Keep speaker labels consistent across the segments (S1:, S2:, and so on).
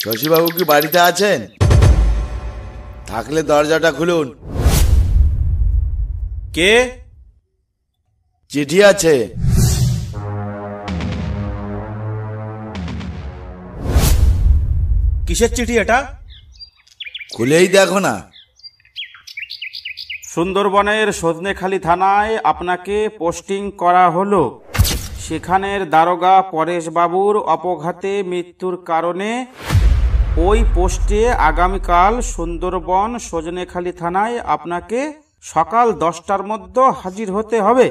S1: শশীবাবু কি বাড়িতে আছেন? থাকলে দরজাটা খুলুন।
S2: কে?
S1: চিঠি আছে।
S2: কিসের চিঠি এটা?
S1: খুলেই দেখো না।
S2: সুন্দরবনের সজনেখালি থানায় আপনাকে পোস্টিং করা হলো। সেখানের দারোগা পরেশবাবুর অপঘাতে মৃত্যুর কারণে ওই পোস্টে আগামীকাল সুন্দরবন সজনেখালি থানায় আপনাকে সকাল 10টার মধ্যে হাজির হতে হবে।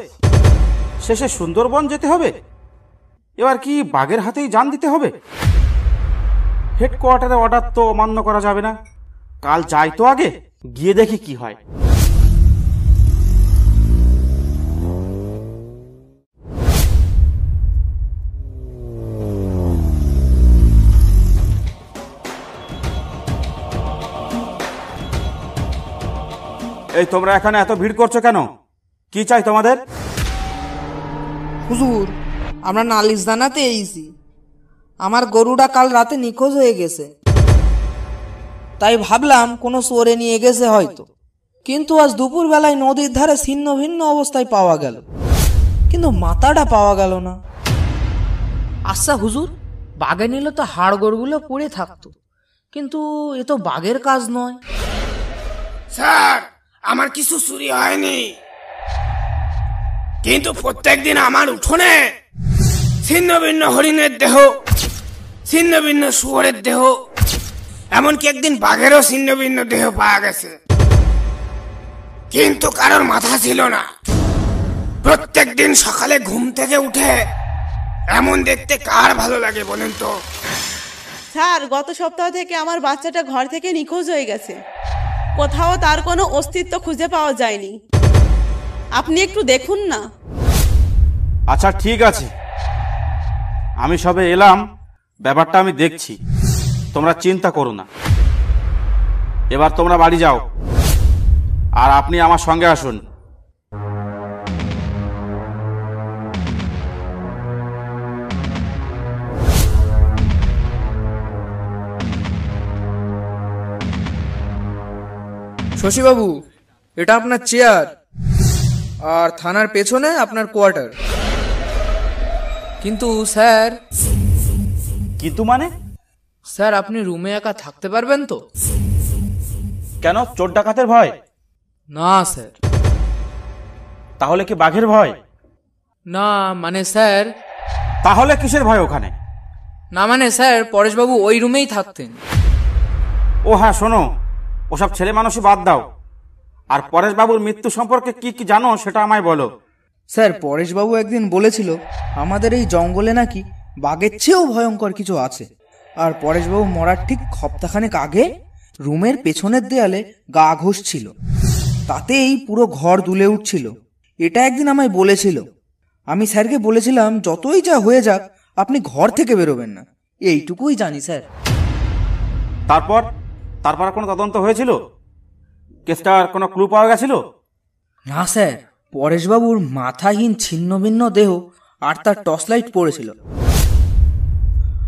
S2: শেষে সুন্দরবন যেতে হবে। এবার কি বাঘের হাতেই জান দিতে হবে? হেডকোয়ার্টারে অর্ডার তো অমান্য করা যাবে না। কাল যাই তো, আগে গিয়ে দেখি কি হয়। এই তোমরা এখানে এত ভিড় করছো কেন? কি চাই তোমাদের?
S3: হুজুর, আমরা নালিশ জানাতে এসেছি। আমার গরুটা কাল রাতে নিখোঁজ হয়ে গেছে, তাই ভাবলাম কোনো চোরে নিয়ে গেছে হয়তো। কিন্তু আজ দুপুর বেলায় নদীর ধারে ছিন্ন ভিন্ন অবস্থায় পাওয়া গেল, কিন্তু মাথাটা পাওয়া গেল না।
S4: আচ্ছা হুজুর, বাঘে নিলে তো হাড় গোড়গুলো পড়ে থাকতো, কিন্তু এ তো বাঘের কাজ নয়।
S5: স্যার, আমার কিছু চুরি হয়নি, কিন্তু প্রত্যেকদিন আমার উঠোনে ছিন্ন ভিন্ন হরিণের দেহ, ছিন্ন ভিন্ন শুয়োরের দেহ, এমনকি একদিন বাঘেরও ছিন্ন ভিন্ন দেহ পাওয়া গেছে, কিন্তু কারোর মাথা ছিল না। প্রত্যেকদিন সকালে ঘুম থেকে উঠে এমন দেখতে কার ভালো লাগে বলেন তো?
S6: স্যার, গত সপ্তাহ থেকে আমার বাচ্চাটা ঘর থেকে নিখোঁজ হয়ে গেছে। কোথাও তার কোনো অস্তিত্ব খুঁজে পাওয়া যায়নি। আপনি একটু দেখুন না।
S2: আচ্ছা ঠিক আছে, আমি সবে এলাম, ব্যাপারটা আমি দেখছি, তোমরা চিন্তা করো না। এবার তোমরা বাড়ি যাও, আর আপনি আমার সঙ্গে আসুন।
S3: শশীবাবু, এটা আপনার চেয়ার, আর থানার পেছনে আপনার কোয়ার্টার। কিন্তু স্যার।
S2: কিন্তু মানে?
S3: স্যার, আপনি রুমে একা থাকতে পারবেন তো?
S2: কেন, চোর ডাকাতের ভয়?
S3: না স্যার।
S2: তাহলে কি বাঘের ভয়?
S3: না মানে স্যার।
S2: তাহলে কিসের ভয় ওখানে?
S3: না মানে স্যার, পরেশবাবু ওই রুমেই থাকতেন।
S2: ও হ্যাঁ, শোনো, ওসব ছেলে মানুষই বাদ দাও, আর পরেশবাবুর মৃত্যু সম্পর্কে কি কি জানো সেটা আমায় বলো।
S7: স্যার, পরেশবাবু একদিন বলেছিল আমাদের এই জঙ্গলে নাকি বাঘের চেয়েও ভয়ঙ্কর কিছু আছে। আর পরেশবাবু মরার ঠিক সপ্তাহখানেক আগে রুমের পেছনের দেয়ালে গা ঘষছিল, তাতেই পুরো ঘর দুলে উঠছিল। এটা একদিন আমায় বলেছিল। আমি স্যারকে বলেছিলাম যতই যা হয়ে যাক আপনি ঘর থেকে বেরোবেন না, এইটুকুই জানি স্যার।
S2: তারপর তারপর কোনো তদন্ত হয়েছিল? কেসটার কোনো ক্লু পাওয়া গেছিল?
S7: না স্যার, পরেশবাবুর মাথাহীন ছিন্ন ভিন্ন দেহ আর তার টর্চ লাইট পড়েছিল,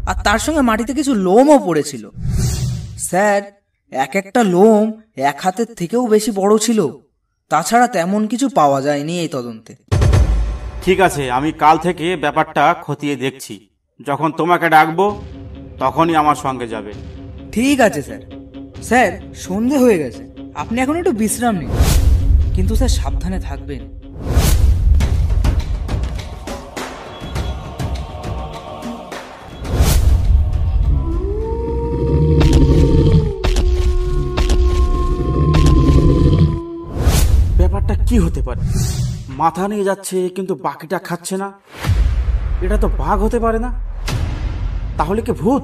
S7: আর তার সঙ্গে মাটিতে কিছু লোমও পড়েছিল। স্যার, এক একটা লোম 1 হাতের থেকেও বেশি বড় ছিল। তাছাড়া তেমন কিছু পাওয়া যায়নি এই তদন্তে।
S2: ঠিক আছে, আমি কাল থেকে ব্যাপারটা খতিয়ে দেখছি। যখন তোমাকে ডাকবো তখনই আমার সঙ্গে যাবে।
S7: ঠিক আছে স্যার। স্যার, সন্ধে হয়ে গেছে, আপনি এখন একটু বিশ্রাম নিন, কিন্তু স্যার সাবধানে থাকবেন।
S2: ব্যাপারটা কি হতে পারে? মাথা নিয়ে যাচ্ছে কিন্তু বাকিটা খাচ্ছে না। এটা তো বাঘ হতে পারে না, তাহলে কি ভূত?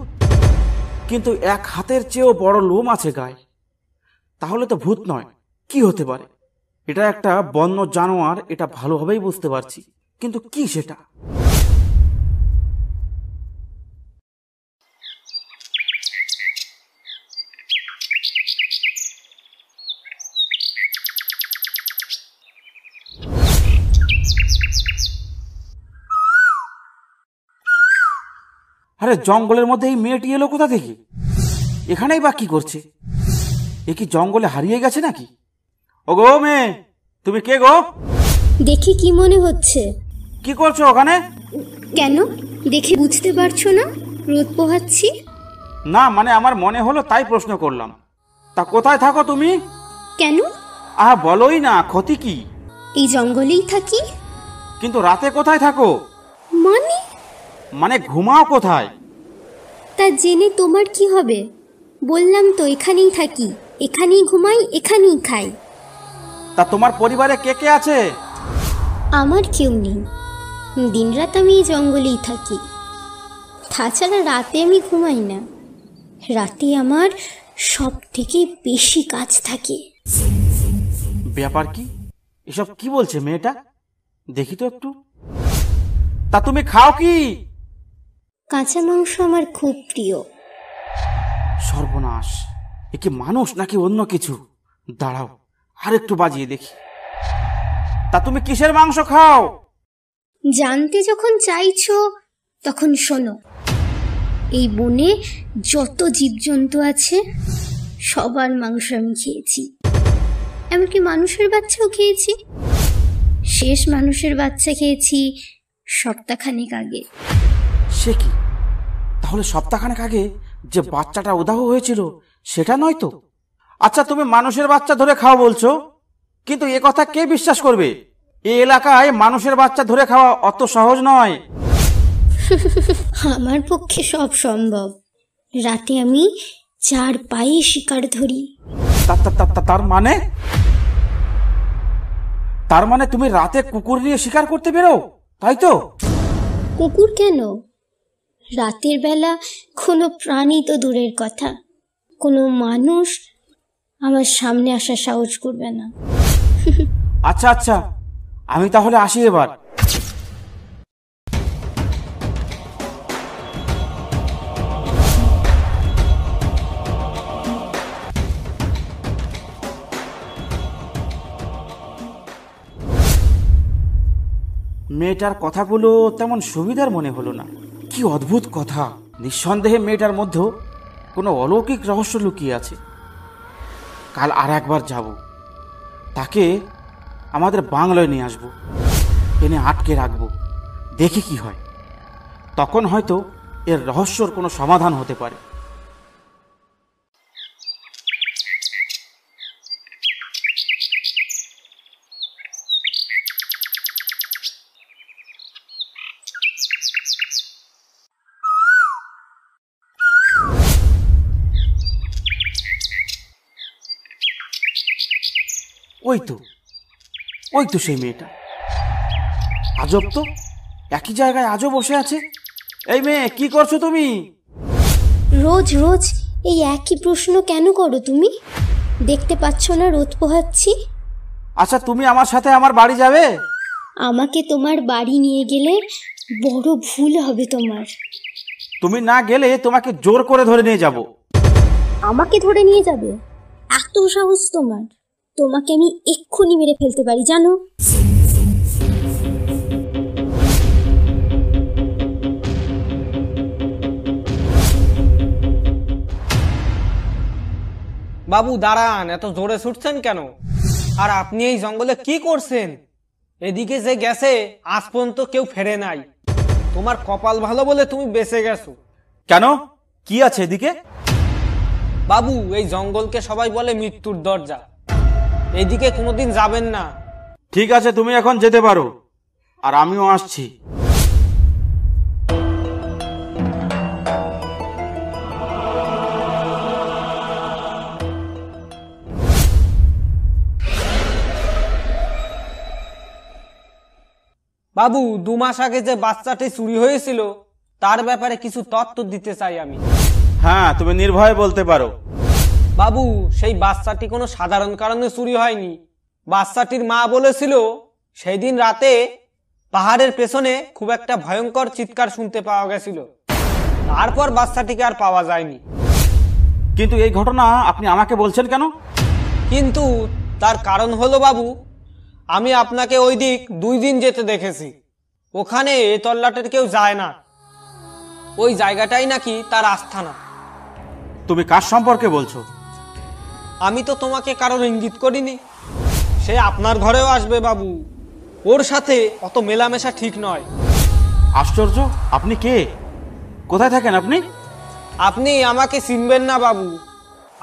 S2: কিন্তু 1 হাতের চেয়েও বড় লোম আছে গায়ে, তাহলে তো ভূত নয়। কি হতে পারে? এটা একটা বন্য জানোয়ার, এটা ভালোভাবেই বুঝতে পারছি, কিন্তু কি সেটা? আরে জঙ্গলের মধ্যে এই মেয়েটি এলো কোথা থেকে? এখানেই বা কি করছে? এ কি জঙ্গলে হারিয়ে গেছে নাকি? ও গো মেয়ে, তুমি কে গো?
S8: দেখে কি মনে হচ্ছে?
S2: কি করছো ওখানে?
S8: কেন, দেখে বুঝতে পারছো না রোদ পোহাচ্ছি?
S2: না মানে আমার মনে হলো তাই প্রশ্ন করলাম। তা কোথায় থাকো তুমি?
S8: কেন?
S2: আহা বলোই না, ক্ষতি কি?
S8: এই জঙ্গলেই থাকি।
S2: কিন্তু রাতে কোথায় থাকো?
S8: মানে?
S2: মানে ঘুমাও কোথায়?
S8: তা জেনে তোমার কি হবে? বললাম তো এখানেই থাকি, এখানেই ঘুমাই, এখানেই খাই।
S2: তা তোমার পরিবারে কে কে আছে?
S8: আমার কেউ নেই, দিনরাত আমি এই জঙ্গলেই থাকি। তাছাড়া রাতে আমি ঘুমাই না, রাতে আমার সব থেকে বেশি কাজ থাকে।
S2: ব্যাপার কি? এসব কি বলছে মেয়েটা? দেখি তো একটু। তা তুমি খাও কি?
S8: কাঁচা মাংস আমার খুব প্রিয়।
S2: সর্বনাশ, এ কি মানুষ নাকি অন্য কিছু? দাঁড়াও আর একটু বাজিয়ে দেখি। তা তুমি কিসের মাংস খাও?
S8: জানতে যখন চাইছো তখন শোনো, এই বনে যত জীবজন্তু আছে সবার মাংস আমি খেয়েছি, এমনকি মানুষের বাচ্চাও খেয়েছি। শেষ মানুষের বাচ্চা খেয়েছি সপ্তাহখানেক আগে।
S2: সে কি? তাহলে সপ্তাহখানেক আগে যে বাচ্চাটা উধাও হয়েছিল সেটা নয় তো? আচ্ছা, তুমি মানুষের বাচ্চা ধরে খাও বলছো, কিন্তু এ কথা কে বিশ্বাস করবে? এই এলাকায় মানুষের বাচ্চা ধরে খাওয়া অত সহজ নয়।
S8: আমার পক্ষে সব সম্ভব। রাতে আমি 4 পায়ে শিকার ধরি।
S2: তার মানে তুমি রাতে কুকুর নিয়ে শিকার করতে বেরো, তাই তো?
S8: কুকুর কেন, রাতের বেলা কোনো প্রাণী তো দূরের কথা, কোনো মানুষ আমার সামনে আসার সাহস করবে না।
S2: আচ্ছা আচ্ছা, আমি তাহলে আসি এবার। মেয়েটার কথাগুলো তেমন সুবিধার মনে হলো না। কি অদ্ভুত কথা! নিঃসন্দেহে মেয়েটার মধ্যে কোনো অলৌকিক রহস্য লুকিয়ে আছে। কাল আর একবার যাব, তাকে আমাদের বাংলায় নিয়ে আসবো, এনে আটকে রাখবো, দেখি কি হয়। তখন হয়তো এর রহস্যর কোনো সমাধান হতে পারে। ওই তো সেই মেয়েটা। আজব তো, একই জায়গায় আজও বসে আছে। এই মেয়ে, কি করছো তুমি?
S8: রোজ রোজ এই একই প্রশ্ন কেন করো তুমি? দেখতে পাচ্ছ না রোদ পোহাচ্ছি?
S2: আচ্ছা, তুমি আমার সাথে আমার বাড়ি যাবে?
S8: আমাকে তোমার বাড়ি নিয়ে গেলে বড় ভুল হবে তোমার।
S2: তুমি না গেলে তোমাকে জোর করে ধরে নিয়ে যাব।
S8: আমাকে ধরে নিয়ে যাবে? এত সাহস তোমার? তোমাকে আমি এক্ষুনি মেরে ফেলতে পারি জানো।
S9: বাবু দাঁড়ান, এত জোরে ছুটছেন কেন? আর আপনি এই জঙ্গলে কি করছেন? এদিকে যে গেছে আজ পর্যন্ত কেউ ফেরে নাই। তোমার কপাল ভালো বলে তুমি বেঁচে গেছো।
S2: কেন, কি আছে এদিকে?
S9: বাবু, এই জঙ্গলকে সবাই বলে মৃত্যুর দরজা, এইদিকে কোনোদিন যাবেন না।
S2: ঠিক আছে, তুমি এখন যেতে পারো, আর আমিও আসছি।
S9: বাবু, 2 মাস আগে যে বাচ্চাটি চুরি হয়েছিল তার ব্যাপারে কিছু তথ্য দিতে চাই আমি।
S2: হ্যাঁ, তুমি নির্ভয়ে বলতে পারো।
S9: বাবু, সেই বাচ্চাটি কোনো সাধারণ কারণে চুরি হয়নি। বাচ্চাটির মা বলেছিল সেই দিন রাতে পাহাড়ের পেছনে খুব একটা ভয়ঙ্কর চিৎকার শুনতে পাওয়া গেছিল। তারপর বাচ্চাটিকে আর পাওয়া যায়নি।
S2: কিন্তু এই ঘটনা আপনি আমাকে বলছেন কেন?
S9: কিন্তু তার কারণ হলো বাবু, আমি আপনাকে ওই দিক 2 দিন যেতে দেখেছি। ওখানে এ তল্লাটের কেউ যায় না। ওই জায়গাটাই নাকি তার আস্থানা।
S2: তুমি কার সম্পর্কে বলছো?
S9: আমি তো তোমাকে কারোর ইঙ্গিত করিনি। সে আপনার ঘরেও আসবে বাবু, ওর সাথে অত মেলামেশা ঠিক নয়।
S2: আশ্চর্য, আপনি কে? কোথায় থাকেন আপনি?
S9: আপনি আমাকে চিনবেন না বাবু,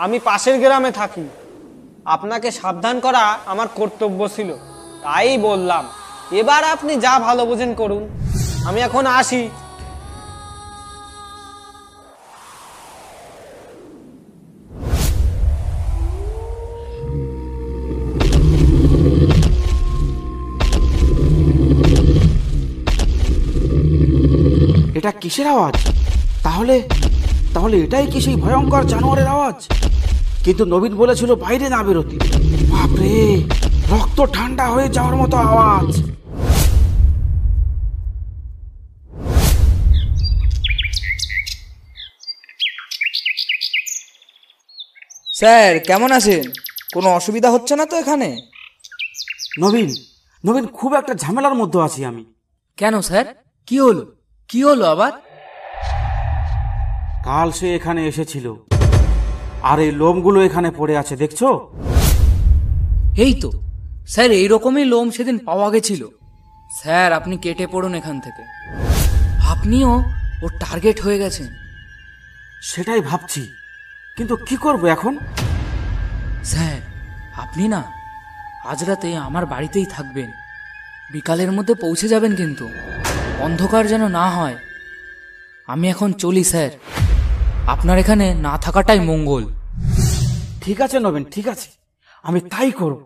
S9: আমি পাশের গ্রামে থাকি। আপনাকে সাবধান করা আমার কর্তব্য ছিল, তাই বললাম। এবার আপনি যা ভালো বোঝেন করুন, আমি এখন আসি।
S2: এটা কিসের আওয়াজ? তাহলে তাহলে এটাই কি সেই ভয়ঙ্কর জানোয়ারের আওয়াজ? কিন্তু নবীন বলেছিল বাইরে না বেরোতে। বাপরে, রক্ত ঠান্ডা হয়ে যাওয়ার মতো আওয়াজ।
S7: স্যার কেমন আছেন? কোনো অসুবিধা হচ্ছে না তো এখানে?
S2: নবীন, নবীন, খুব একটা ঝামেলার মধ্যে আছি আমি।
S4: কেন স্যার, কি হলো? কি হলো আবার?
S2: কাল সে এখানে এসেছিল, আর এই লোমগুলো এখানে পড়ে আছে, দেখছো?
S4: এই তো স্যার, এইরকমই লোম সেদিন পাওয়া গেছিল। স্যার আপনি কেটে পড়ুন এখান থেকে, আপনিও ওর টার্গেট হয়ে গেছেন।
S2: সেটাই ভাবছি, কিন্তু কি করব এখন?
S4: স্যার আপনি না আজ রাতে আমার বাড়িতেই থাকবেন, বিকালের মধ্যে পৌঁছে যাবেন, কিন্তু অন্ধকার যেন না হয়। আমি এখন চলি স্যার, আপনার এখানে না থাকাটাই মঙ্গল।
S2: ঠিক আছে নবীন, ঠিক আছে, আমি তাই করব।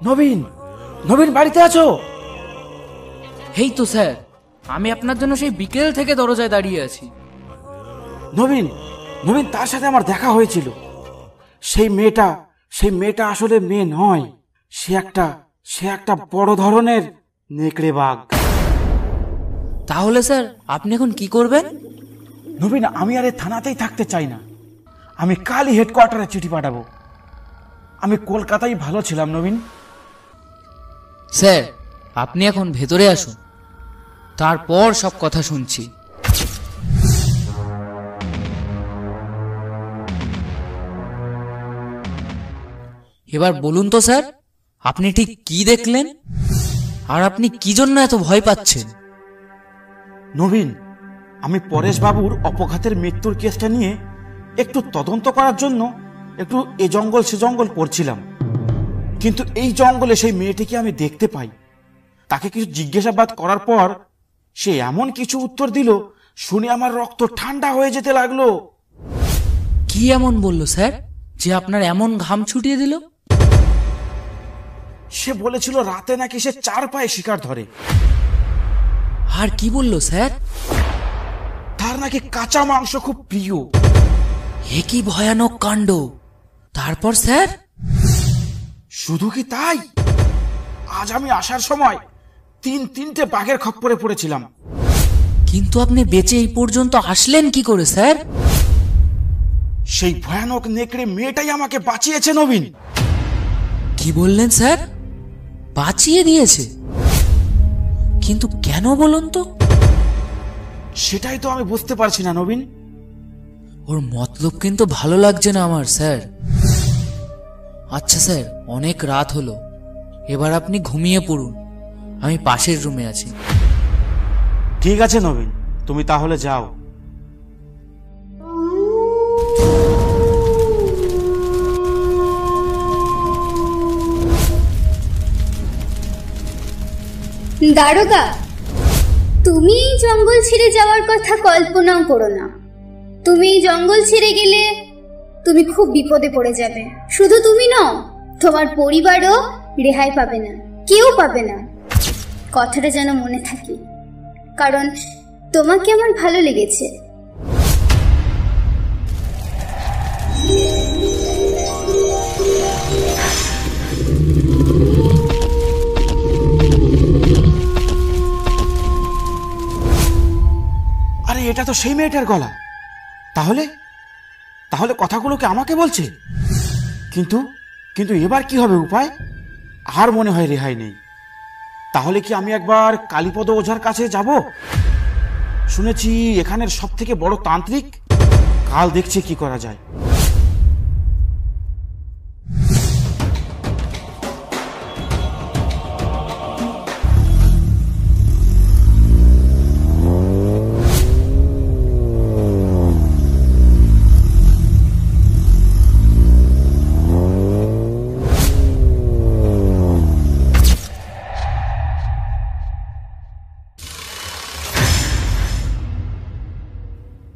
S2: নবীন, নবীন, বাড়িতে আছো?
S4: এই তো স্যার, আমি আপনার জন্য সেই বিকেল থেকে দরজায় দাঁড়িয়ে আছি।
S2: নবীন, নবীন, তার সাথে আমার দেখা হয়েছিল। সেই মেয়েটা আসলে মেয়ে নয়, সে একটা বড় ধরনের নেকড়ে বাঘ।
S4: তাহলে স্যার আপনি এখন কি করবেন?
S2: নবীন, আমি আর এই থানাতেই থাকতে চাই না। আমি কালই হেডকোয়ার্টারে চিঠি পাঠাবো। আমি কলকাতায় ভালো ছিলাম নবীন।
S4: স্যার আপনি এখন ভেতরে আসুন, তারপর সব কথা শুনছি। এবার বলুন তো স্যার, আপনি ঠিক কি দেখলেন, আর আপনি কি জন্য এত ভয় পাচ্ছেন?
S2: নবীন, আমি পরেশ বাবুর অপঘাতের মৃত্যুর কেসটা নিয়ে একটু তদন্ত করার জন্য একটু এ জঙ্গল সে জঙ্গল করছিলাম। কিন্তু এই জঙ্গলে সেই মেয়েটিকে আমি দেখতে পাই। তাকে কিছু জিজ্ঞাসাবাদ করার পর সে এমন কিছু উত্তর দিল, শুনে আমার রক্ত ঠান্ডা হয়ে যেতে লাগলো।
S4: কি এমন বলল স্যার যে আপনার এমন ঘাম ছুটিয়ে দিল?
S2: সে বলেছিল রাতে নাকি সে 4 পায়ে শিকার ধরে।
S4: আর কি বলল স্যার?
S2: তার নাকি কাঁচা মাংস খুব প্রিয়।
S4: এ কি ভয়ানক কাণ্ড! তারপর স্যার?
S2: শুধু কি তাই, আজ আমি আসার সময় তিনটে বাঘের খপ্পরে পড়েছিলাম।
S4: কিন্তু আপনি বেঁচে এই পর্যন্ত আসলেন কি করে স্যার?
S2: সেই ভয়ানক নেকড়ে মেয়েটাই আমাকে বাঁচিয়েছে নবীন।
S4: কি বললেন স্যার? বাঁচিয়ে দিয়েছে? কিন্তু কেন বলুন তো?
S2: সেটাই তো আমি বুঝতে পারছি না নবীন।
S4: ওর মতলব কিন্তু ভালো লাগছে না আমার স্যার। আচ্ছা স্যার, অনেক রাত হলো, এবার আপনি ঘুমিয়ে পড়ুন, আমি পাশের রুমে আছি।
S2: ঠিক আছে নবীন, তুমি তাহলে যাও।
S8: দারোগা, তুমি এই জঙ্গল ছেড়ে যাওয়ার কথা কল্পনাও করো না। তুমি এই জঙ্গল ছেড়ে গেলে তুমি খুব বিপদে পড়ে যাবে। শুধু তুমি নও, তোমার পরিবারও রেহাই পাবে না, কেউ পাবে না। কথাটা যেন মনে থাকে, কারণ তোমাকে আমার ভালো লেগেছে।
S2: আরে এটা তো সেই মেয়েটার গলা। তাহলে তাহলে কথাগুলোকে আমাকে বলছে। কিন্তু কিন্তু এবার কি হবে উপায়? আর মনে হয় রেহাই নেই। তাহলে কি আমি একবার কালীপদ ওঝার কাছে যাব? শুনেছি এখানের সব থেকে বড় তান্ত্রিক। কাল দেখছি কি করা যায়।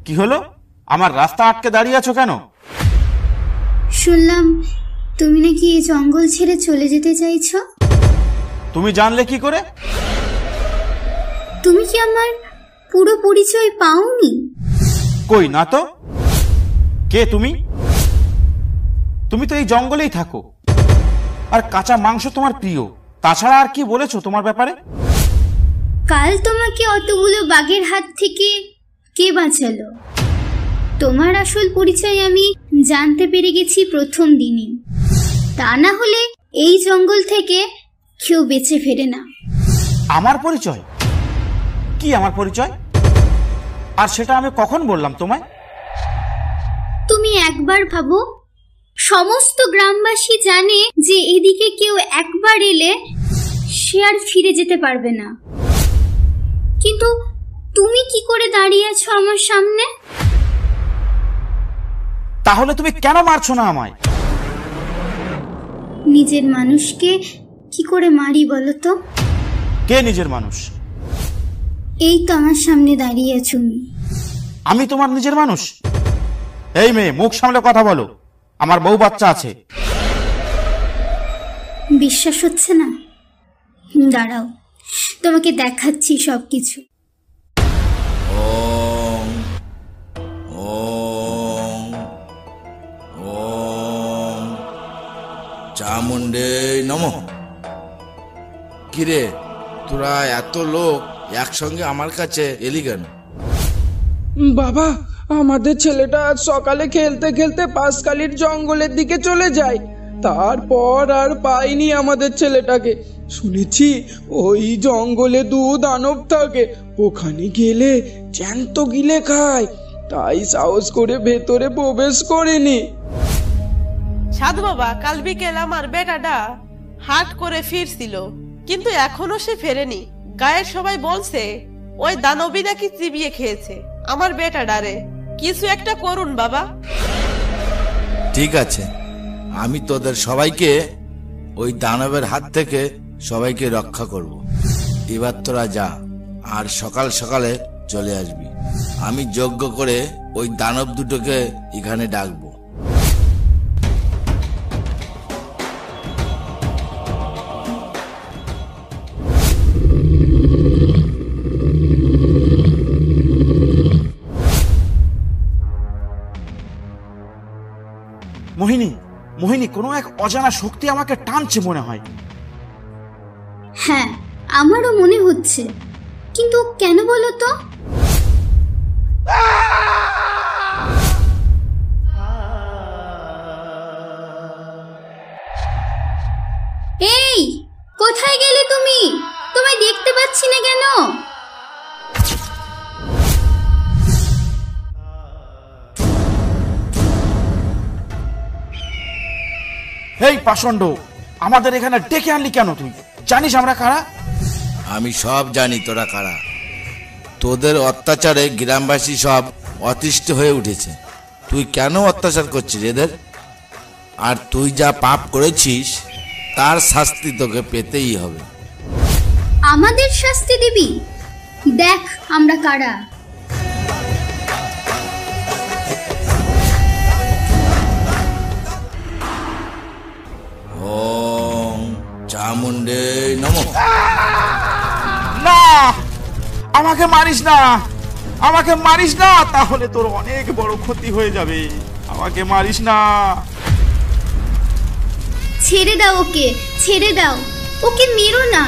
S2: কি হলো? আমার রাস্তা আটকে দাঁড়িয়ে আছো কেন?
S8: শুনলাম তুমি নাকি এই জঙ্গল ছেড়ে চলে যেতে চাইছো।
S2: তুমি জানলে কি করে?
S8: তুমি কি আমার পুরো পরিচয় পাওনি?
S2: কই না তো। কে তুমি? তুমি তো এই জঙ্গলেই থাকো, আর কাঁচা মাংস তোমার প্রিয়। তাছাড়া আর কি বলেছো তোমার ব্যাপারে?
S8: কাল তোমাকে অতগুলো বাঘের হাত থেকে কে বাঁচালো? তোমার আসল পরিচয় আমি জানতে পেরে গেছি প্রথম দিনই। তা না হলে এই জঙ্গল থেকে কেউ বেঁচে ফেরে না।
S2: আমার পরিচয়? কি আমার পরিচয়? আর সেটা আমি কখন বললাম তোমায়?
S8: তুমি একবার ভাবো, সমস্ত গ্রামবাসী জানে যে এদিকে কেউ একবার এলে সে আর ফিরে যেতে পারবে না। কিন্তু তুমি কি করে দাঁড়িয়ে আছো আমার সামনে?
S2: তাহলে তুমি কেন মারছো না আমায়?
S8: নিজের মানুষকে কি করে মারি বলো তো?
S2: কে নিজের মানুষ?
S8: এই তো আমার সামনে দাঁড়িয়ে আছো।
S2: আমি তোমার নিজের মানুষ? এই মেয়ে, মুখ সামলে কথা বলো, আমার বউ বাচ্চা আছে।
S8: বিশ্বাস হচ্ছে না? দাঁড়াও, তোমাকে দেখাচ্ছি সবকিছু।
S1: ওম ওম ওম চামুণ্ডে নমঃ। কিরে, তোরা এত লোক একসঙ্গে আমার কাছে এলি কেন?
S10: বাবা, আমাদের ছেলেটা আজ সকালে খেলতে খেলতে পাঁচকালির জঙ্গলের দিকে চলে যায়। তারপর আর পাইনি আমাদের ছেলেটাকে। শুনেছি ওই জঙ্গলে দানব থাকে, ওখানে গেলে জ্যান্ত গিলে খায়। তাই সাহস করে ভেতরে প্রবেশ করেনি।
S6: সাধু বাবা, কাল বিকেল আমার বেটাটা হাট করে ফিরছিল, কিন্তু এখনো সে ফেরেনি। গায়ের সবাই বলছে ওই দানবী নাকি চিবিয়ে খেয়েছে আমার বেটাডারে। কিছু একটা করুন বাবা।
S1: ঠিক আছে, আমি তোদের সবাইকে ওই দানবের হাত থেকে সবাইকে রক্ষা করব। এবার তোরা যা, আর সকাল সকালে চলে আসবি। আমি যজ্ঞ করে ওই দানব দুটোকে এখানে ডাকবো।
S2: মোহিনী, মোহিনী, কোনো এক অজানা শক্তি আমাকে টানছে মনে হয়।
S8: হ্যাঁ, আমারও মনে হচ্ছে, কিন্তু কেন বলো তো? এই, কোথায় গেলে তুমি? তোমায় দেখতে পাচ্ছি না কেন?
S2: এই পাষণ্ড, আমাদের এখানে ডেকে আনলি কেন? তুই জানিস আমরা কারা?
S1: আমি সব জানি তোরা কারা। তোদের অত্যাচারে গ্রামবাসী সব অতিষ্ঠ হয়ে উঠেছে। তুই কেন অত্যাচার করছিস এদের? আর তুই যা পাপ করেছিস তার শাস্তি তোকে পেতেই হবে।
S8: আমাদের শাস্তি দিবি? দেখ আমরা কারা।
S1: ওম চামুণ্ডে নমঃ।
S2: না, আমাকে মারিস না, আমাকে মারিস না, তাহলে তোর অনেক বড় ক্ষতি হয়ে যাবে। আমাকে মারিস না।
S8: ছেড়ে দাও ওকে, ছেড়ে দাও ওকে, মেরো না।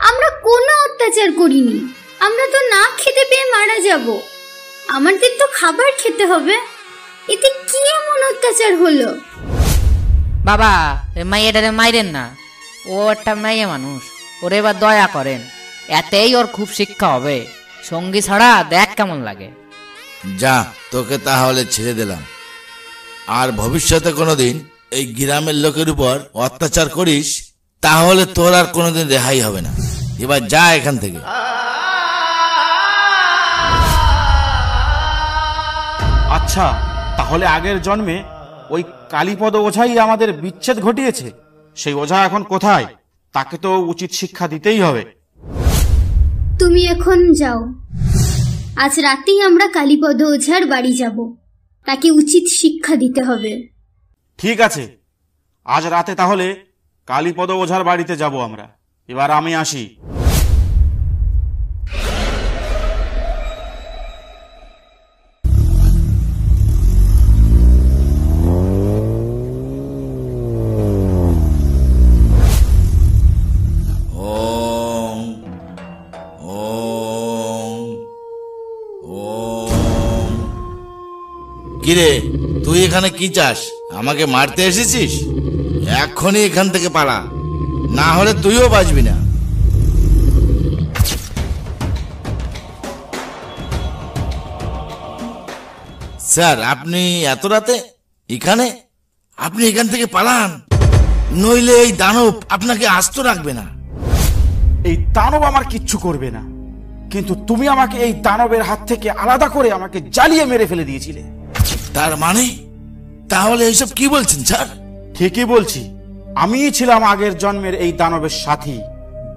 S8: আমরা কোনো অত্যাচার করিনি, আমরা তো না খেতে পেয়ে মারা যাব। আমাদের তো খাবার খেতে হবে, এতে কি এমন অত্যাচার হলো?
S11: বাবা, মাইয়াটারে মাইরেন না, ও একটা মেয়ে মানুষ, ওরে এবার দয়া করেন, এতেই ওর খুব শিক্ষা হবে। সঙ্গী ছাড়া দেখ কেমন লাগে।
S1: যা, তোকে তাহলে ছেড়ে দিলাম। আর ভবিষ্যতে কোনোদিন এই গ্রামের লোকের উপর অত্যাচার করিস তাহলে তোর আর কোনোদিন রেহাই হবে না। এবার যা এখান থেকে।
S2: আচ্ছা, তাহলে আগের জন্মে ওই কালীপদ ওঝাই আমাদের বিচ্ছেদ ঘটিয়েছে। সেই ওঝা এখন কোথায়? তাকে তো উচিত শিক্ষা দিতেই হবে।
S8: তুমি এখন যাও, আজ রাতেই আমরা কালীপদ ওঝার বাড়ি যাব, তাকে উচিত শিক্ষা দিতে হবে।
S2: ঠিক আছে, আজ রাতে তাহলে কালীপদ ওঝার বাড়িতে যাব আমরা। এবার আমি আসি।
S1: কিরে, তুই এখানে কি চাস? আমাকে মারতে এসেছিস? এখনই এখান থেকে পালা, না হলে তুইও বাঁচবি না। স্যার, আপনি এত রাতে এখানে? আপনি এখান থেকে পালান, নইলে এই দানব আপনাকে আস্ত রাখবে না।
S2: এই দানব আমার কিচ্ছু করবে না, কিন্তু তুমি আমাকে এই দানবের হাত থেকে আলাদা করে আমাকে জ্বালিয়ে মেরে ফেলে দিয়েছিলে।
S1: তার মানে? তাহলে এইসব কি বলছেন স্যার?
S2: ঠিকই বলছি, আমিই ছিলাম আগের জন্মের এই দানবের সাথী।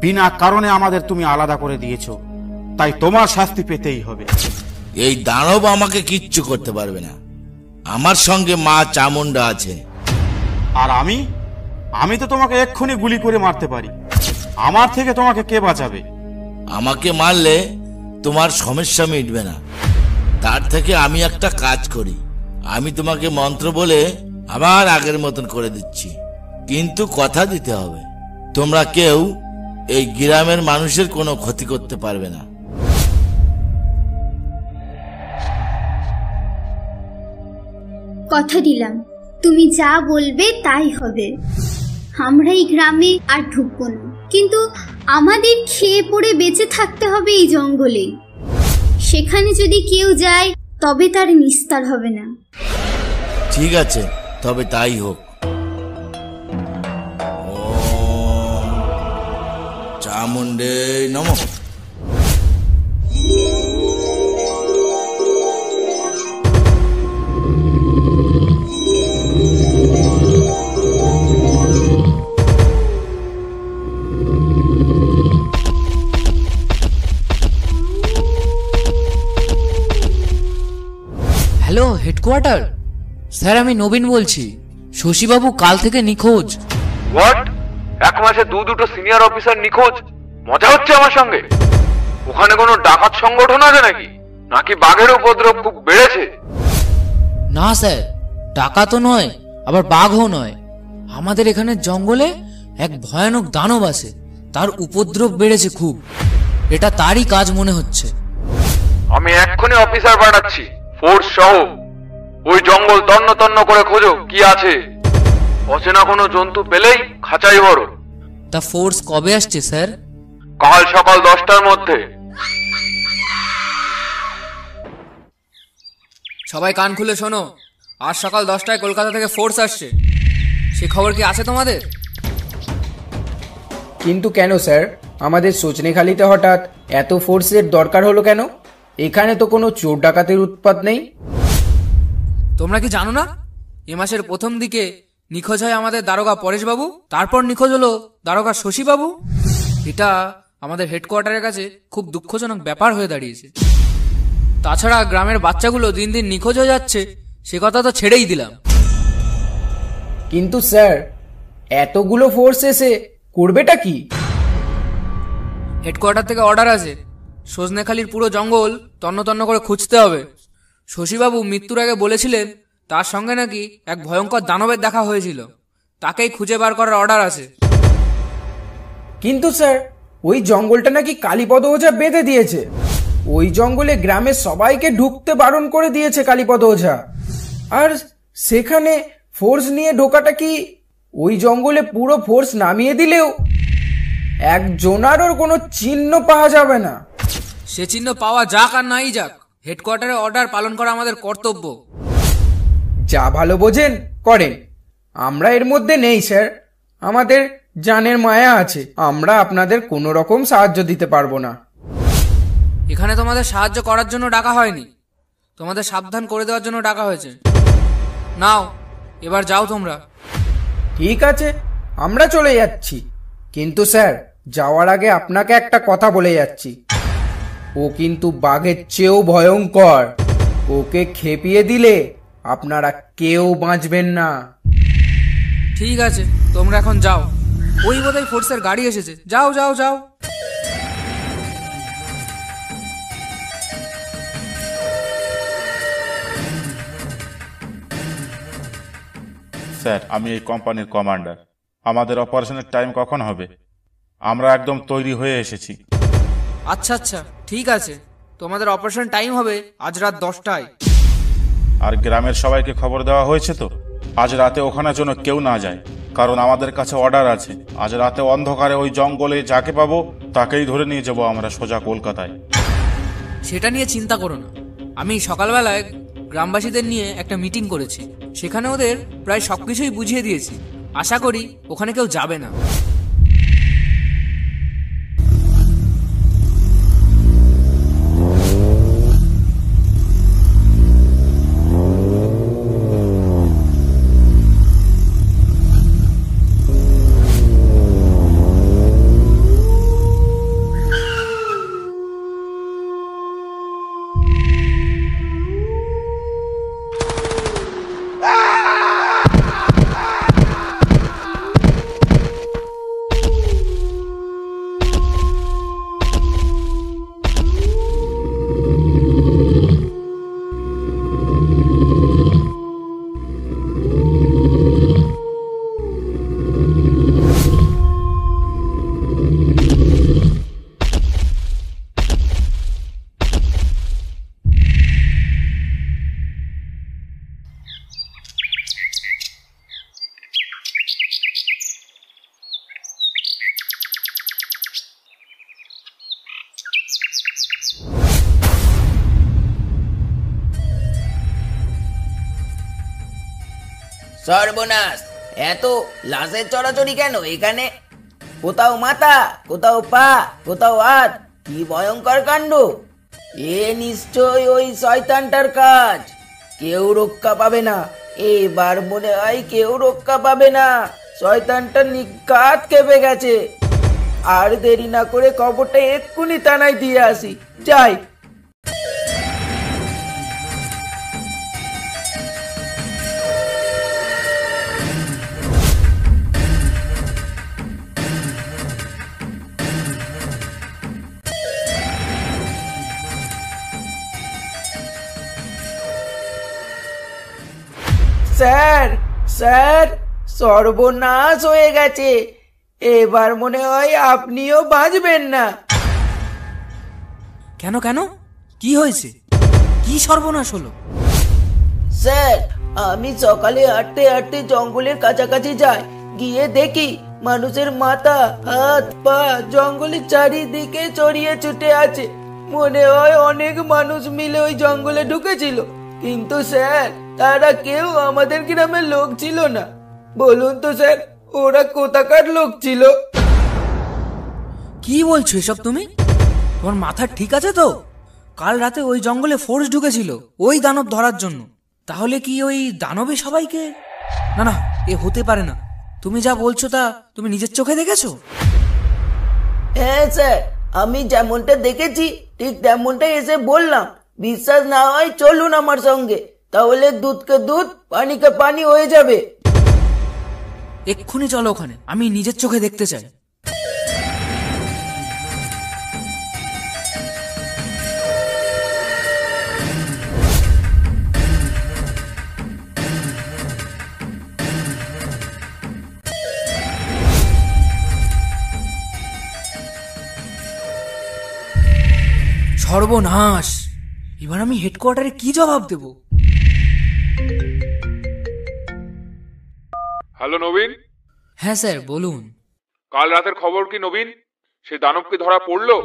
S2: বিনা কারণে আমাদের তুমি আলাদা করে দিয়েছো, তাই তোমার শাস্তি পেতেই হবে।
S1: এই দানব আমাকে কিচ্ছু করতে পারবে না, আমার সঙ্গে মা চামুন্ডা আছে।
S2: আর আমি তো তোমাকে এক্ষুনি গুলি করে মারতে পারি। আমার থেকে তোমাকে কে বাঁচাবে?
S1: আমাকে মারলে তোমার সমস্যা মিটবে না। তার থেকে আমি একটা কাজ করি, আমি তোমাকে মন্ত্র বলে আবার আগের মতন করে দিচ্ছি, কিন্তু কথা দিতে হবে তোমরা কেউ এই গ্রামের মানুষের কোনো ক্ষতি করতে পারবে না।
S8: কথা দিলাম, তুমি যা বলবে তাই হবে। আমরা এই গ্রামে আর ঢুকবো না, কিন্তু আমাদের খেয়ে পড়ে বেঁচে থাকতে হবে এই জঙ্গলে। সেখানে যদি কেউ যায় তবে তার নিস্তার হবে না।
S1: ঠিক আছে, তবে তাই হোক। চামুণ্ডে নমঃ।
S4: হ্যালো হেডকোয়ার্টার, স্যার আমি নবীন বলছি। শশীবাবু কাল থেকে নিখোঁজ।
S12: হোয়াট? এক মাসে দুটো সিনিয়র অফিসার নিখোঁজ? মজা হচ্ছে আমার সঙ্গে? ওখানে কোনো ডাকাত সংগঠন আছে নাকি? নাকি বাঘের উপদ্রব খুব বেড়েছে?
S4: না স্যার, টাকা তো নয়, আবার বাঘও নয়। আমাদের এখানে জঙ্গলে এক ভয়ানক দানব আছে, তার উপদ্রব বেড়েছে খুব। এটা তারই কাজ মনে হচ্ছে।
S12: আমি এক্ষুনি অফিসার পাঠাচ্ছি, ফোর্স সহ। ওই জঙ্গল তন্ন তন্ন করে খোঁজো কি আছে। অচেনা কোনো জন্তু পেলেই খাঁচাই বড়।
S4: তা ফোর্স কবে আসছে স্যার?
S12: কাল সকাল 10টার মধ্যে।
S4: সবাই কান খুলে শোনো, আজ সকাল 10টায় কলকাতা থেকে ফোর্স আসছে, সে খবর কি আছে তোমাদের?
S7: কিন্তু কেন স্যার, আমাদের সজনেখালিতে হঠাৎ এত ফোর্সের দরকার হলো কেন? এখানে তো কোনো চোর ডাকাতের উৎপাত নেই।
S4: তোমরা কি জানো না, এ মাসের প্রথম দিকে নিখোঁজ হয় আমাদের দারোগা পরেশবাবু, তারপর নিখোঁজ হলো দারোগা শশীবাবু। এটা আমাদের হেডকোয়ার্টারের কাছে খুব দুঃখজনক ব্যাপার হয়ে দাঁড়িয়েছে। তাছাড়া গ্রামের বাচ্চাগুলো দিন দিন নিখোঁজ হয়ে যাচ্ছে, সে কথা তো ছেড়েই দিলাম।
S7: কিন্তু স্যার, এতগুলো ফোর্স এসে করবেটা কি?
S4: হেডকোয়ার্টার থেকে অর্ডার আছে, সজনেখালির পুরো জঙ্গল তন্ন তন্ন করে খুঁজতে হবে। শশীবাবু মৃত্যুর আগে বলেছিলেন তার সঙ্গে নাকি এক ভয়ঙ্কর দানবের দেখা হয়েছিল, তাকেই খুঁজে বার করার অর্ডার আছে।
S7: কিন্তু স্যার, ওই জঙ্গলটা নাকি কালীপদ ওঝা বেঁধে দিয়েছে। ওই জঙ্গলে গ্রামের সবাইকে ঢুকতে বারণ করে দিয়েছে কালীপদ ওঝা। আর সেখানে ফোর্স নিয়ে ঢোকাটা কি, ওই জঙ্গলে পুরো ফোর্স নামিয়ে দিলেও একজনারও কোনো চিহ্ন পাওয়া যাবে না।
S4: সে চিহ্ন পাওয়া যাক আর নাই যাক, হেডকোয়ার্টারের অর্ডার পালন করা আমাদের কর্তব্য।
S7: যা ভালো বোঝেন করেন, আমরা এর মধ্যে নেই স্যার। আমাদের জানের মায়া আছে, আমরা আপনাদের কোনো রকম সাহায্য দিতে পারবো না।
S4: এখানে তোমাদের সাহায্য করার জন্য ডাকা হয়নি, তোমাদের সাবধান করে দেওয়ার জন্য ডাকা হয়েছে। নাও, এবার যাও তোমরা।
S7: ঠিক আছে, আমরা চলে যাচ্ছি। কিন্তু স্যার, যাওয়ার আগে আপনাকে একটা কথা বলে যাচ্ছি, ও কিন্তু বাঘের চেয়েও ভয়ঙ্কর। ওকে খেপিয়ে দিলে আপনারা কেউ বাঁচবেন না।
S4: ঠিক আছে, তোমরা এখন যাও। ওই বোধহয় ফোর্সের গাড়ি এসেছে, যাও যাও যাও।
S13: স্যার, আমি এই কোম্পানির কমান্ডার। আমাদের অপারেশনের টাইম কখন হবে? আমরা একদম তৈরি হয়ে এসেছি।
S4: আচ্ছা আচ্ছা, ঠিক আছে, তোমাদের অপারেশন টাইম হবে আজ রাত 10টায়।
S13: আর গ্রামের সবাইকে খবর দেওয়া হয়েছে তো? আজ রাতে ওখানে যেন কেউ না যায়, কারণ আমাদের কাছে অর্ডার আছে। আজ রাতে অন্ধকারে ওই জঙ্গলে যাকে পাবো তাকেই ধরে নিয়ে যাবো আমরা সোজা কলকাতায়।
S4: সেটা নিয়ে চিন্তা করো না, আমি সকালবেলায় গ্রামবাসীদের নিয়ে একটা মিটিং করেছি, সেখানে ওদের প্রায় সবকিছুই বুঝিয়ে দিয়েছি। আশা করি ওখানে কেউ যাবে না।
S14: সর্বনাশ, এত লাশের চড়াচড়ি কেন এখানে? কোথাও মাথা, কোথাও পা, কোথাও হাত। কি ভয়ঙ্কর কাণ্ড! এ নিশ্চয় ওই শয়তানটার কাজ। কেউ রক্ষা পাবে না, এবার মনে হয় কেউ রক্ষা পাবে না। শয়তানটা নিঘাত খেপে গেছে। আর দেরি না করে খবরটা এক্ষুনি থানায় দিয়ে আসি, যাই। স্যার, স্যার, সর্বনাশ হয়ে গেছে। এবার মনে হয় আপনিও বাঁচবেন না।
S4: কেন কেন, কি হয়েছে? কি সর্বনাশ হলো?
S14: স্যার, আমি সকালে হাঁটতে হাঁটতে জঙ্গলের কাছাকাছি যাই, গিয়ে দেখি মানুষের মাথা, হাত, পা জঙ্গলের চারিদিকে ছড়িয়ে ছুটে আছে। মনে হয় অনেক মানুষ মিলে ওই জঙ্গলে ঢুকেছিল, কিন্তু স্যার তারা কেউ আমাদের গ্রামের লোক ছিল না। বলুন তো স্যার, ওরা কোথাকার লোক ছিল?
S7: কি বলছো এসব তুমি? তোমার মাথা ঠিক আছে তো? কাল রাতে ওই জঙ্গলে ফোর্স ঢুকেছিল ওই দানব ধরার জন্য। তাহলে কি ওই দানবে সবাইকে? না না, এ হতে পারে না। তুমি যা বলছো তা তুমি নিজের চোখে দেখেছো?
S14: হ্যাঁ স্যার, আমি যেমনটা দেখেছি ঠিক তেমনটাই এসে বললাম। বিশ্বাস না হয় চলুন আমার সঙ্গে, তাহলে দুধকে দুধ পানিকে পানি হয়ে যাবে।
S7: এক্ষুনি চলো ওখানে, আমি নিজের চোখে দেখতে চাই। সর্বনাশ! এবার আমি হেডকোয়ার্টারে কি জবাব দেব?
S12: হ্যালো নবীন।
S4: হ্যাঁ স্যার বলুন।
S12: কাল রাতের খবর কি নবীন? সে দানব কি ধরা পড়লো?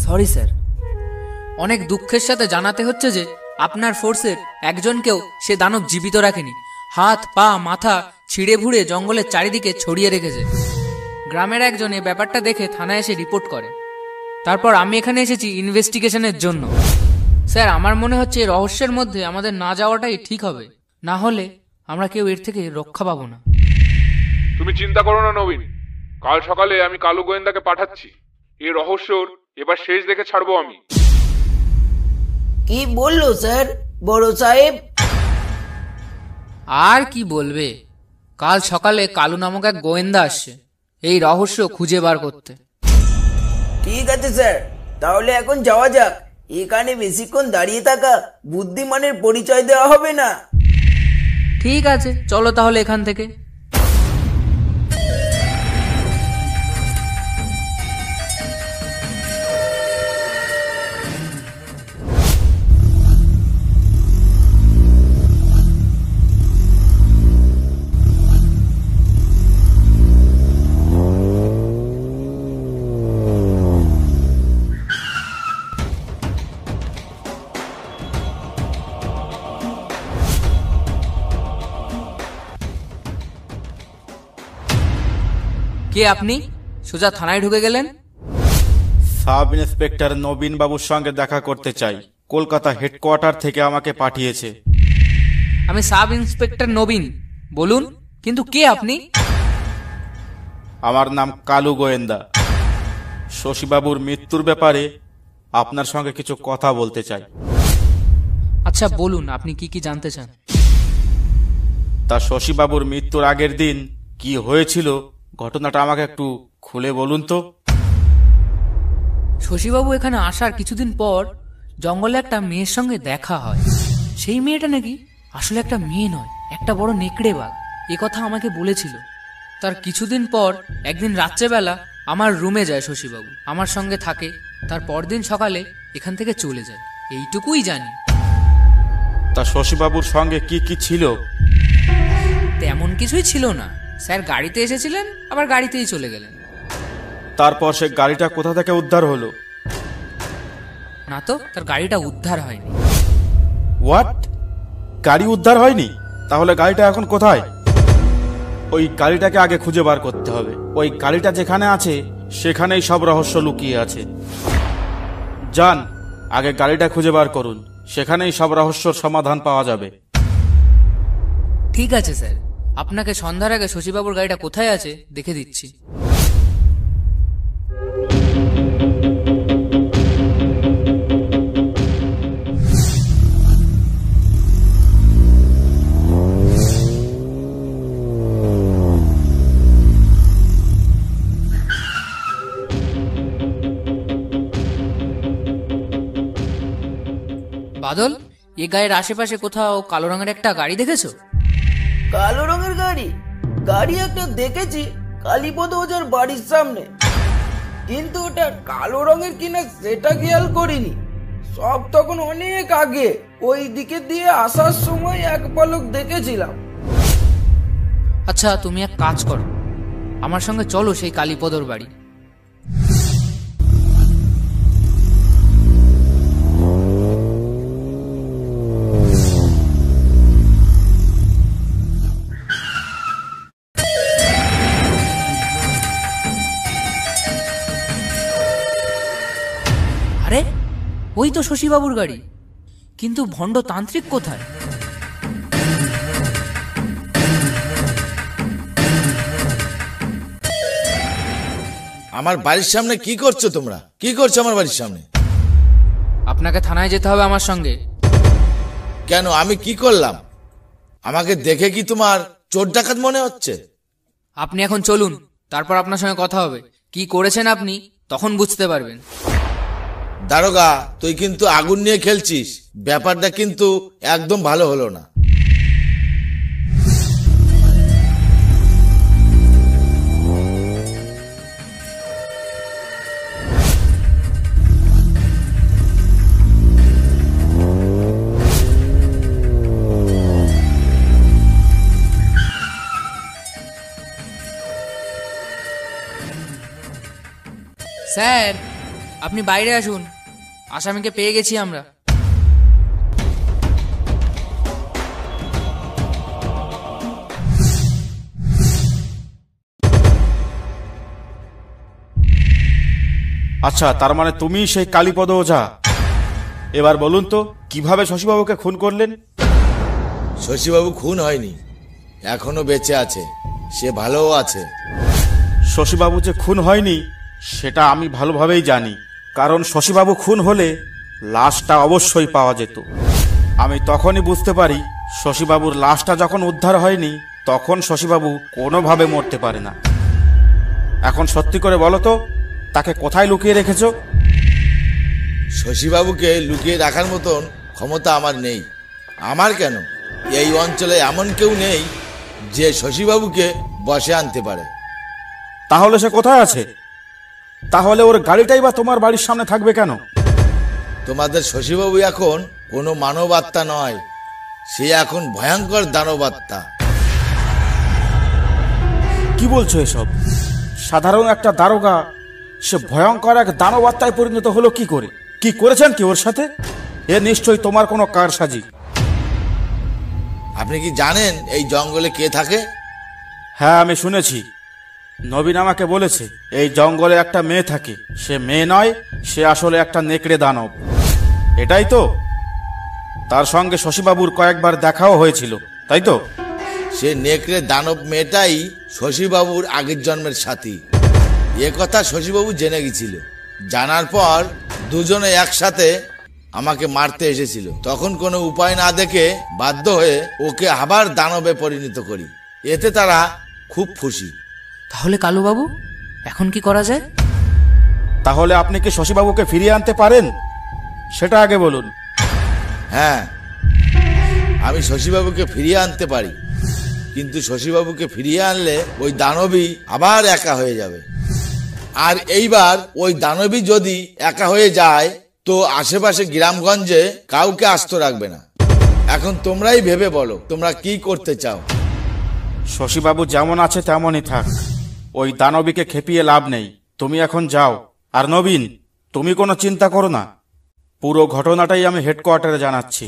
S4: সরি স্যার, অনেক দুঃখের সাথে জানাতে হচ্ছে যে আপনার ফোর্সের একজনকেও সে দানব জীবিত রাখেনি। হাত পা মাথা ছিঁড়ে ভুড়ে জঙ্গলের চারিদিকে ছড়িয়ে রেখেছে। গ্রামের একজন এই ব্যাপারটা দেখে থানায় এসে রিপোর্ট করে। তারপর আমি এখানে এসেছি ইনভেস্টিগেশনের জন্য। স্যার আমার মনে হচ্ছে এই রহস্যের মধ্যে আমাদের না যাওয়াটাই ঠিক হবে, না হলে আমরা কেউ এর থেকে রক্ষা পাবো না।
S12: তুমি চিন্তা করো না নবীন, কাল সকালে আমি কালু গোয়েন্দাকে পাঠাচ্ছি। এই রহস্যর এবার শেষ দেখে ছাড়বো আমি।
S14: কি বললো স্যার বড় সাহেব?
S4: আর কি বলবে, কাল সকালে কালু নামক এক গোয়েন্দা আসছে এই রহস্য খুঁজে বার করতে।
S14: ঠিক আছে স্যার, তাহলে এখন যাওয়া যাক। এখানে বেশিক্ষণ দাঁড়িয়ে থাকা বুদ্ধিমানের পরিচয় দেওয়া হবে না।
S4: ঠিক আছে চলো তাহলে এখান থেকে। কে আপনি? সোজা থানায় ঢুকে গেলেন।
S13: সাব ইন্সপেক্টর নবীন বাবুর সঙ্গে দেখা করতে চাই। কলকাতা হেডকোয়ার্টার থেকে আমাকে পাঠিয়েছে।
S4: আমি সাব ইন্সপেক্টর নবীন, বলুন কিন্তু কে আপনি?
S13: আমার নাম কালু গোয়েন্দা। শশীবাবুর মৃত্যুর ব্যাপারে আপনার সঙ্গে কিছু কথা বলতে চাই।
S4: আচ্ছা বলুন, আপনি কি কি জানতে চান?
S13: তা শশীবাবুর মৃত্যুর আগের দিন কি হয়েছিল ঘটনাটা আমাকে একটু খুলে বলুন তো।
S4: শশীবাবু এখানে আসার কিছুদিন পর জঙ্গলে একটা মেয়ের সঙ্গে দেখা হয়। সেই মেয়েটা নাকি আসলে একটা মেয়ে নয়, একটা বড় নেকড়ে বাঘ, এ কথা আমাকে বলেছিল। তার কিছুদিন পর একদিন রাত্রেবেলা আমার রুমে যায় শশীবাবু, আমার সঙ্গে থাকে। তার পরদিন সকালে এখান থেকে চলে যায়, এইটুকুই জানি।
S13: তা শশীবাবুর সঙ্গে কি কি ছিল?
S4: তেমন কিছুই ছিল না স্যার, গাড়িতে এসেছিলেন আবার গাড়িতেই চলে গেলেন।
S13: তারপর সে গাড়িটা কোথা থেকে উদ্ধার হলো?
S4: না তো, তার গাড়িটা উদ্ধার হয়নি।
S13: হোয়াট? গাড়ি উদ্ধার হয়নি? তাহলে গাড়িটা এখন কোথায়? ওই গাড়িটাকে আগে খুঁজে বার করতে হবে। ওই গাড়িটা যেখানে আছে সেখানেই সব রহস্য লুকিয়ে আছে। যান, আগে গাড়িটা খুঁজে বার করুন, সেখানেই সব রহস্যর সমাধান পাওয়া যাবে।
S4: ঠিক আছে স্যার, আপনাকে সন্ধ্যার আগে শশীবাবুর গাড়িটা কোথায় আছে দেখে দিচ্ছি। বাদল, এ গায়ের আশেপাশে কোথাও কালো রঙের একটা গাড়ি দেখেছো?
S14: কালো রঙের গাড়ি? গাড়ি একটা দেখেছি কালীপদ ওজার বাড়ির সামনে, কিন্তু ওটা কালো রঙের কিনা সেটা খেয়াল করিনি। সব তখন অনেক আগে ওই দিকে দিয়ে আসার সময় এক পলক দেখেছিলাম।
S4: আচ্ছা তুমি এক কাজ করো, আমার সঙ্গে চলো সেই কালীপদর বাড়ি। ওই তো শশীবাবুর গাড়ি, কিন্তু ভণ্ড তান্ত্রিক কোথায়?
S1: আমার বাড়ির সামনে কি করছো তোমরা? কি করছো আমার বাড়ির সামনে?
S4: আপনাকে থানায় যেতে হবে আমার সঙ্গে।
S1: কেন, আমি কি করলাম? আমাকে দেখে কি তোমার চোর ডাকাত মনে হচ্ছে?
S4: আপনি এখন চলুন, তারপর আপনার সঙ্গে কথা হবে। কি করেছেন আপনি তখন বুঝতে পারবেন।
S1: দারোগা, তুই কিন্তু আগুন নিয়ে খেলছিস। ব্যাপারটা কিন্তু একদম ভালো হলো না।
S4: স্যার, আপনি বাইরে আসুন, আসামিকে পেয়ে গেছি আমরা।
S13: আচ্ছা, তার মানে তুমি সেই কালীপদ ওঝা। এবার বলুন তো, কিভাবে শশীবাবুকে খুন করলেন?
S1: শশীবাবু খুন হয়নি, এখনো বেঁচে আছে, সে ভালোও আছে।
S13: শশীবাবু যে খুন হয়নি সেটা আমি ভালোভাবেই জানি, কারণ শশীবাবু খুন হলে লাশটা অবশ্যই পাওয়া যেত। আমি তখনই বুঝতে পারি শশীবাবুর লাশটা যখন উদ্ধার হয়নি তখন শশীবাবু কোনোভাবে মরতে পারে না। এখন সত্যি করে বলো তো, তাকে কোথায় লুকিয়ে রেখেছো?
S1: শশীবাবুকে লুকিয়ে রাখার মতন ক্ষমতা আমার নেই। আমার কেন, এই অঞ্চলে এমন কেউ নেই যে শশীবাবুকে বসে আনতে পারে।
S13: তাহলে সে কোথায় আছে? তাহলে ওর গাড়িটাই বা তোমার বাড়ির সামনে থাকবে কেন?
S1: তোমাদের শশীবাবু এখন কোনো মানব আত্মা নয়, সে এখন ভয়ঙ্কর দানব আত্মা।
S13: কি বলছো এসব? সাধারণ একটা দারোগা, সে ভয়ঙ্কর এক দানব আত্মায় পরিণত হলো কি করে? কি করেছেন কি ওর সাথে? এ নিশ্চয়ই তোমার কোনো কারসাজি।
S1: আপনি কি জানেন এই জঙ্গলে কে থাকে?
S13: হ্যাঁ, আমি শুনেছি। নবীন আমাকে বলেছে এই জঙ্গলে একটা মেয়ে থাকে। সে মেয়ে নয়, সে আসলে একটা নেকড়ে দানব। এটাই তো? তার সঙ্গে শশীবাবুর কয়েকবার দেখাও হয়েছিল, তাই তো?
S1: সে নেকড়ে দানব মেয়েটাই শশীবাবুর আগের জন্মের সাথী। এ কথা শশীবাবু জেনে গেছিল। জানার পর দুজনে একসাথে আমাকে মারতে এসেছিল। তখন কোনো উপায় না দেখে বাধ্য হয়ে ওকে আবার দানবে পরিণত করি। এতে তারা খুব খুশি।
S4: তাহলে কালুবাবু, এখন কি করা যায়?
S13: তাহলে আপনি কি শশীবাবুকে ফিরিয়ে আনতে পারেন সেটা আগে বলুন।
S1: হ্যাঁ, আমি শশীবাবুকে ফিরিয়ে আনতে পারি, কিন্তু শশীবাবুকে ফিরিয়ে আনলে ওই দানবী আবার একা হয়ে যাবে। আর এইবার ওই দানবী যদি একা হয়ে যায় তো আশেপাশে গ্রামগঞ্জে কাউকে আস্ত রাখবে না। এখন তোমরাই ভেবে বলো, তোমরা কি করতে চাও?
S13: শশীবাবু যেমন আছে তেমনই থাক, ওই দানবীকে খেপিয়ে লাভ নেই। তুমি এখন যাও। আর নবীন, তুমি কোনো চিন্তা করো না, পুরো ঘটনাটাই আমি হেডকোয়ার্টারে জানাচ্ছি।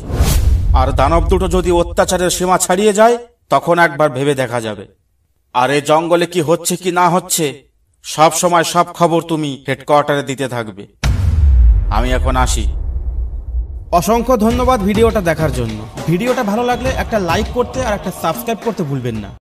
S13: আর দানব দুটো যদি অত্যাচারের সীমা ছাড়িয়ে যায় তখন একবার ভেবে দেখা যাবে। আর এই জঙ্গলে কি হচ্ছে কি না হচ্ছে সব সময় সব খবর তুমি হেডকোয়ার্টারে দিতে থাকবে। আমি এখন আসি।
S15: অসংখ্য ধন্যবাদ ভিডিওটা দেখার জন্য। ভিডিওটা ভালো লাগলে একটা লাইক করতে আর একটা সাবস্ক্রাইব করতে ভুলবেন না।